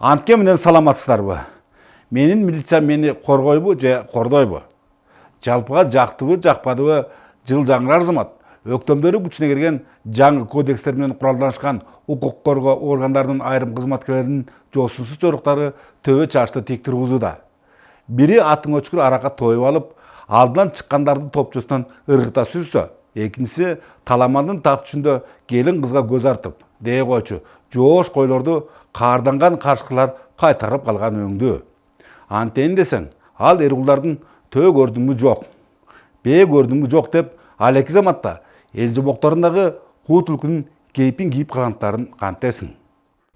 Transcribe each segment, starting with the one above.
Антке менен саламатсыздарбы? Менин милициям мени коргойбу же кордойбу? Жалпыга жактыбы, жакпадыбы жыл жаңырар замат өктөмдөрү күчүнө кирген жаңы кодекстер менен куралданышкан укук коргоо органдарынын айрым кызматкерлеринин жосунсуз жоруктары төбө чачты тик тургузууда. Бири атын өчкүр аракка тоюп алып, алдынан чыккандардын топчусунан ыргыта сүзсө, экинчиси таламандын так түшүндө келин кызга көз артып, дее койчу жоош койлорду каарданган каршкылар кайтарып калган өңдүү. Антейин десең, ал эрулдардын төө көрдүңбү жок, бээ көрдүңбү жок деп алеки заматта эл жобокторундагы куу түлкүнүн кейпин кийип калгандарын кантесиң.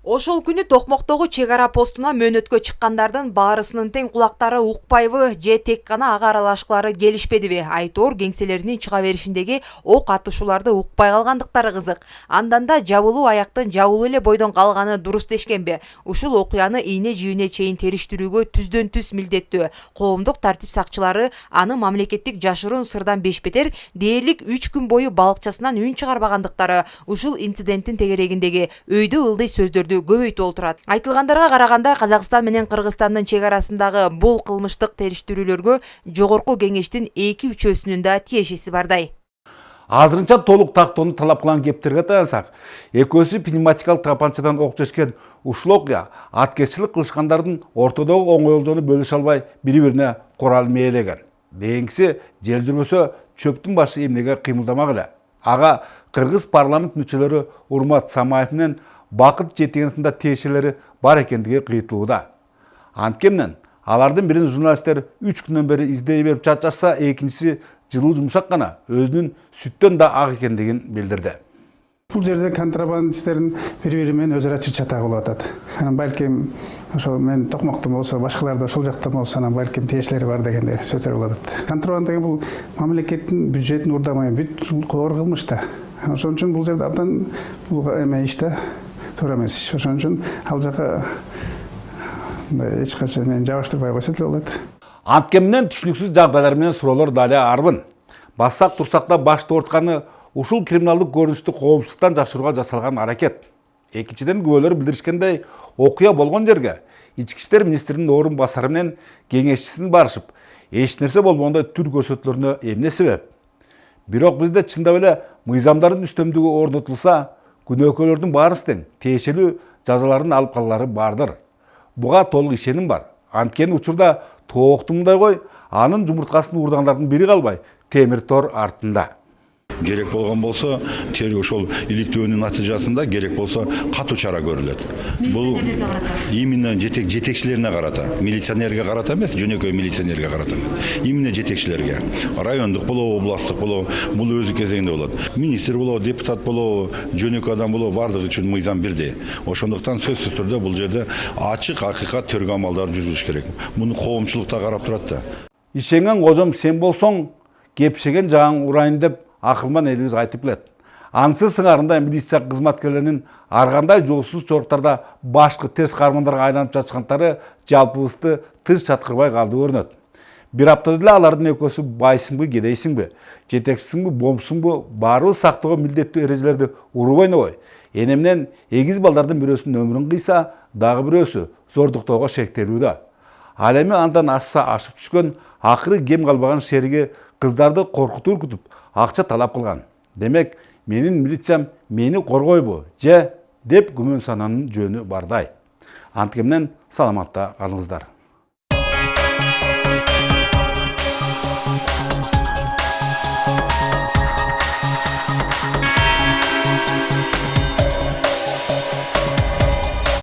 Ошол күнү Токмоктогу чек ара постуна мөөнөткө чыккандардын баарысынын тең кулактары укпайбы же тек гана ага аралашкылары келишпедиби? Айтор кеңселеринин чыга беришиндеги ок атышууларды укпай калгандыктары кызык. Андан да жабылуу аяктын жабылуу эле бойдон калганы дурус дешкенби? Ушул окуяны ийне жибине чейин териштирүүгө түздөн түз милдеттүү. Коомдук тартип сакчылары аны мамлекеттик жашыруун сырдан бешбетер дээрлик 3 күн бою балыкчасынан үн чыгарбагандыктары ушул инциденттин тегерегиндеги өйдө ылдый сөздөрдү көбөйтүп отурат. Айтылгандарга караганда Казакстан менен Кыргызстандын чек арасындагы бул кылмыштык териштирүүлөргө жогорку кеңештин 2/3-үнүн да тиешеси бардай. Азырынча толук тактоону талап кылган кептерге таянсак, экөөсү пневматикалык тапанчадан ок чечкен ушул окуя аткезчилик кылышкандардын ортодогу оңой олжону бөлүшө албай бири-бирине курал мээлеген. Дейинкиси жел жүрбөсө чөптүн башы эмнеге кыймылдамак эле. Ага Кыргыз парламент мүчөлөрү Урмат Самаев менен Бакыт Жетигеновдун тиешелери бар экендиги кыйтылууда. Анткени алардын бирин журналисттер 3 күндөн бери издей берип чачса, экинчиси жылуу жумшак гана өзүнүн сүттөн да ак экендигин билдирди. Бул жерде контрабандисттердин бири-бири менен өз ара чычата кылып атат. Анан балким ошо мен Токмоктон болсо, башкалар да ошол жактан болсо, анан балким тиешелери бар дегендер сөздөр болуп атат. Контрабанда деген бул мамлекеттин бюджетин урдамай бүт коор кылмыш да. Ошон үчүн бул жерде абдан бул эме иш да. Туура эмес. Ошон үчүн ал жака эч качан мен жабыштырбай койсо деле болот. Анткени түшүнүксүз жагдайлар менен суроолор дали арбын. Бассак турсак да башты ортканы ушул криминалдык көрүнүштү коомчулуктан жашырууга жасалган аракет. Экинчиден күбөлөр билдиришкендей, окуя болгон жерге ички иштер министринин орун басары менен кеңешчисин барышып, эч нерсе болбогондой түр көрсөтүлөрүнө эмне себеп? Бирок бизде чындап эле мыйзамдардын үстөмдүгү орнотулса, күнөөкөйлөрдүн баарысы тең тиешелүү жазаларын алып калалары бардыр. Буга толук ишеним бар. Анткени учурда тооктумдай кой, анын жумурткасын уурдагандардын бири калбай, темир тор артында. Керек болгон болсо, тергөө ошол иликтөөнүн натыйжасында керек болсо катуу чара көрүлөт. Бул именно жетекчилерине карата, милиционерге карата эмес, жөнөкөй милиционерге карата эмес. Именно жетекчилерге. Райондук болобу, областтык болобу, бул өзү кезегинде болот. Министр болобу, депутат болобу, жөнөкөй адам болобу, бардыгы үчүн мыйзам бирдей. Ошондуктан сөзсүз түрдө бул жерде ачык акыйкат тергөө амалдары жүргүзүш керек. Муну коомчулукта карап турат да. Ишенген кожом сен болсоң, кепшеген жагың урайын деп акылман элибиз айтып келет. Ансыз сыңарында милиция кызматкерлеринин ар кандай жолсуз чоруктарда башкы терс кармандарга айланып жатышкандары жалпыбызды тыш чаткырбай калды көрүнөт. Бир аптада эле алардын экөөсү байсыңбы, кедейсиңби, жетекчисиңби, бомсуңбу, баарыбыз сактоого милдеттүү эрежелерди уруу ойнобой, эне менен эгиз балдардын бирөөсүнүн өмүрүн кыйса, дагы бирөөсү зордуктоого шектелүүдө. Ал эми андан ашса ашып түшкөн, акыры кем калбаган шериги кыздарды коркутуп үркүтүп, акча талап кылган. Демек, менин милициям мени коргойбу же деп күмөн сананын жөнү бардай. Анткени саламатта калыңыздар.